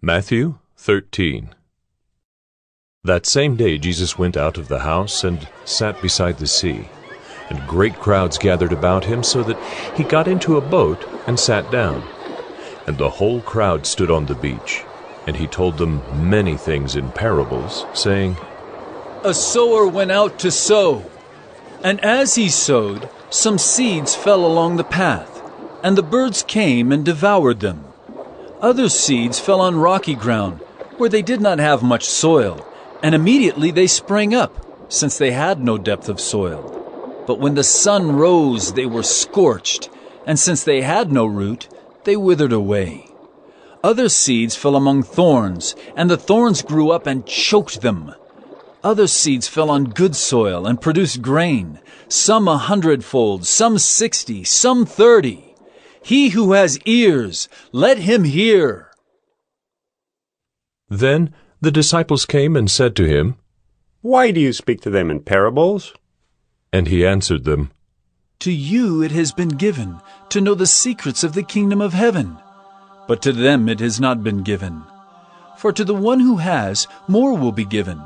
Matthew 13. That same day Jesus went out of the house and sat beside the sea, and great crowds gathered about him, so that he got into a boat and sat down. And the whole crowd stood on the beach, and he told them many things in parables, saying, A sower went out to sow, and as he sowed, some seeds fell along the path, and the birds came and devoured them. Other seeds fell on rocky ground, where they did not have much soil, and immediately they sprang up, since they had no depth of soil. But when the sun rose, they were scorched, and since they had no root, they withered away. Other seeds fell among thorns, and the thorns grew up and choked them. Other seeds fell on good soil and produced grain, some 100-fold, some 60, some 30. He who has ears, let him hear. Then the disciples came and said to him, Why do you speak to them in parables? And he answered them, To you it has been given to know the secrets of the kingdom of heaven, but to them it has not been given. For to the one who has, more will be given,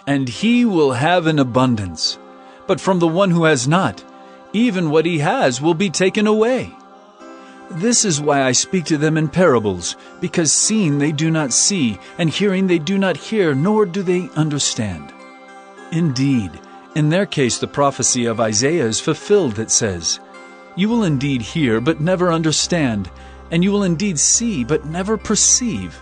and he will have in abundance. But from the one who has not, even what he has will be taken away. This is why I speak to them in parables, because seeing they do not see, and hearing they do not hear, nor do they understand. Indeed, in their case the prophecy of Isaiah is fulfilled that says, You will indeed hear, but never understand, and you will indeed see, but never perceive.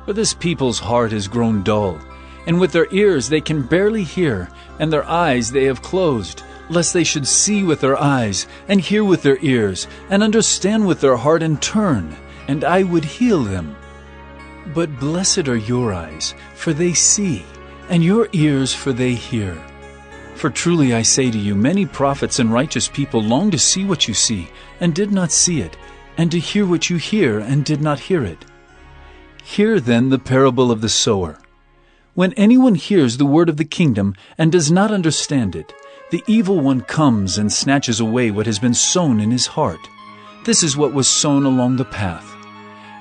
For this people's heart has grown dull, and with their ears they can barely hear, and their eyes they have closed, lest they should see with their eyes, and hear with their ears, and understand with their heart, and turn, and I would heal them. But blessed are your eyes, for they see, and your ears, for they hear. For truly I say to you, many prophets and righteous people longed to see what you see, and did not see it, and to hear what you hear, and did not hear it. Hear then the parable of the sower. When anyone hears the word of the kingdom, and does not understand it, the evil one comes and snatches away what has been sown in his heart. This is what was sown along the path.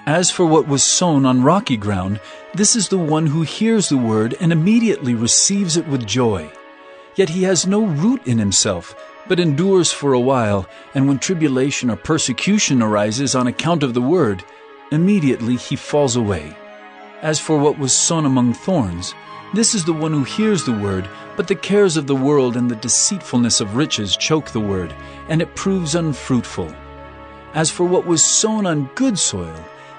As for what was sown on rocky ground, this is the one who hears the word and immediately receives it with joy. Yet he has no root in himself, but endures for a while, and when tribulation or persecution arises on account of the word, immediately he falls away. As for what was sown among thorns, this is the one who hears the word, but the cares of the world and the deceitfulness of riches choke the word, and it proves unfruitful. As for what was sown on good soil,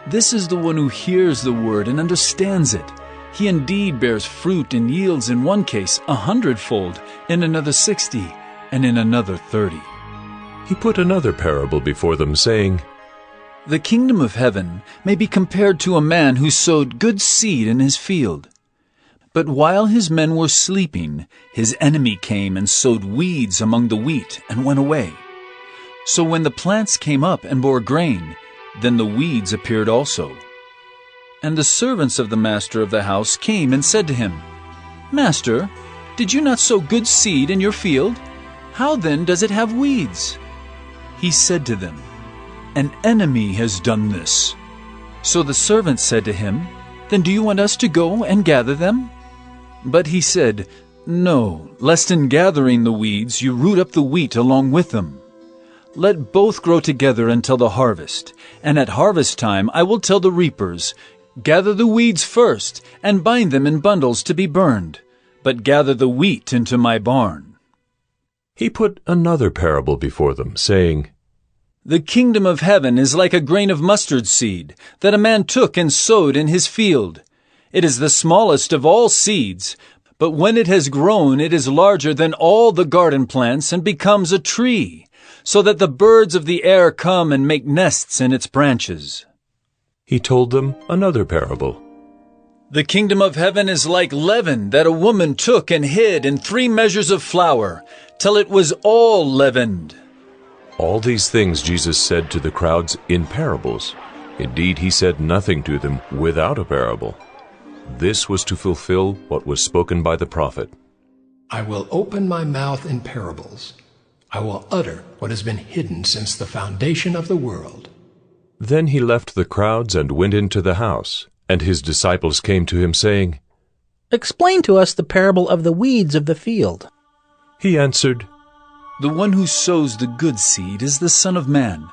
this is the one who hears the word and understands it. He indeed bears fruit and yields in one case 100-fold, in another 60, and in another 30. He put another parable before them, saying, The kingdom of heaven may be compared to a man who sowed good seed in his field. But while his men were sleeping, his enemy came and sowed weeds among the wheat and went away. So when the plants came up and bore grain, then the weeds appeared also. And the servants of the master of the house came and said to him, Master, did you not sow good seed in your field? How then does it have weeds? He said to them, An enemy has done this. So the servants said to him, Then do you want us to go and gather them? But he said, No, lest in gathering the weeds you root up the wheat along with them. Let both grow together until the harvest, and at harvest time I will tell the reapers, Gather the weeds first, and bind them in bundles to be burned, but gather the wheat into my barn. He put another parable before them, saying, The kingdom of heaven is like a grain of mustard seed that a man took and sowed in his field. It is the smallest of all seeds, but when it has grown, it is larger than all the garden plants and becomes a tree, so that the birds of the air come and make nests in its branches. He told them another parable. The kingdom of heaven is like leaven that a woman took and hid in 3 measures of flour, till it was all leavened. All these things Jesus said to the crowds in parables. Indeed, he said nothing to them without a parable. This was to fulfill what was spoken by the prophet. I will open my mouth in parables. I will utter what has been hidden since the foundation of the world. Then he left the crowds and went into the house, And his disciples came to him, saying, Explain to us the parable of the weeds of the field. He answered, The one who sows the good seed is the Son of Man.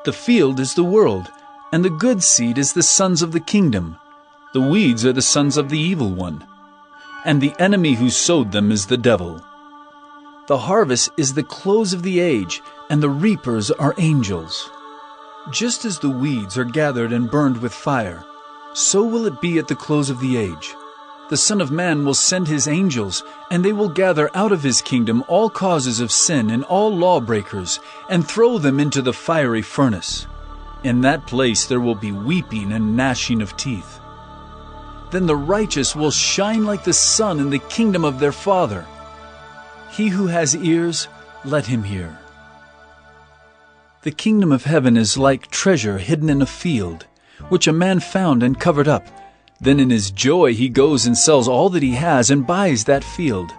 The field is the world, and the good seed is the sons of the kingdom. The weeds are the sons of the evil one, and the enemy who sowed them is the devil. The harvest is the close of the age, and the reapers are angels. Just as the weeds are gathered and burned with fire, so will it be at the close of the age. The Son of Man will send his angels, and they will gather out of his kingdom all causes of sin and all lawbreakers, and throw them into the fiery furnace. In that place there will be weeping and gnashing of teeth. Then the righteous will shine like the sun in the kingdom of their Father. He who has ears, let him hear. The kingdom of heaven is like treasure hidden in a field, which a man found and covered up. Then in his joy he goes and sells all that he has and buys that field.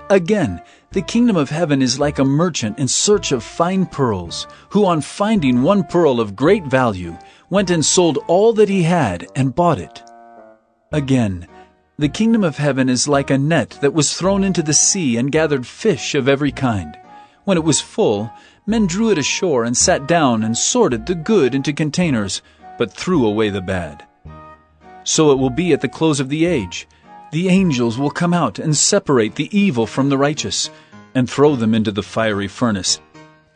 Again, the kingdom of heaven is like a merchant in search of fine pearls, who on finding one pearl of great value, went and sold all that he had and bought it. Again, the kingdom of heaven is like a net that was thrown into the sea and gathered fish of every kind. When it was full, men drew it ashore and sat down and sorted the good into containers, but threw away the bad. So it will be at the close of the age. The angels will come out and separate the evil from the righteous, and throw them into the fiery furnace.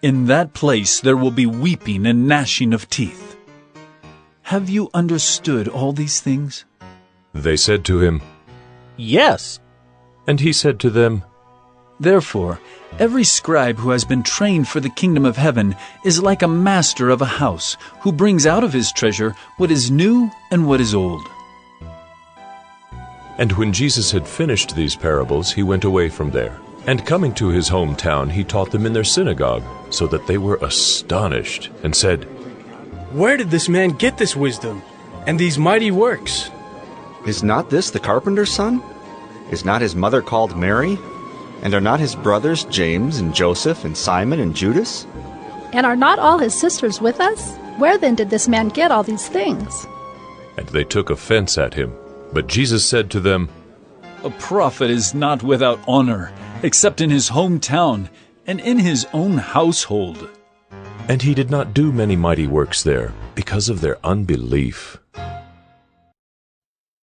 In that place there will be weeping and gnashing of teeth. Have you understood all these things? They said to him, Yes. And he said to them, Therefore, every scribe who has been trained for the kingdom of heaven is like a master of a house, who brings out of his treasure what is new and what is old. And when Jesus had finished these parables, he went away from there. And coming to his hometown, he taught them in their synagogue, so that they were astonished, and said, Where did this man get this wisdom and these mighty works? Is not this the carpenter's son? Is not his mother called Mary? And are not his brothers James and Joseph and Simon and Judas? And are not all his sisters with us? Where then did this man get all these things? And they took offense at him. But Jesus said to them, A prophet is not without honor, except in his hometown and in his own household. And he did not do many mighty works there, because of their unbelief.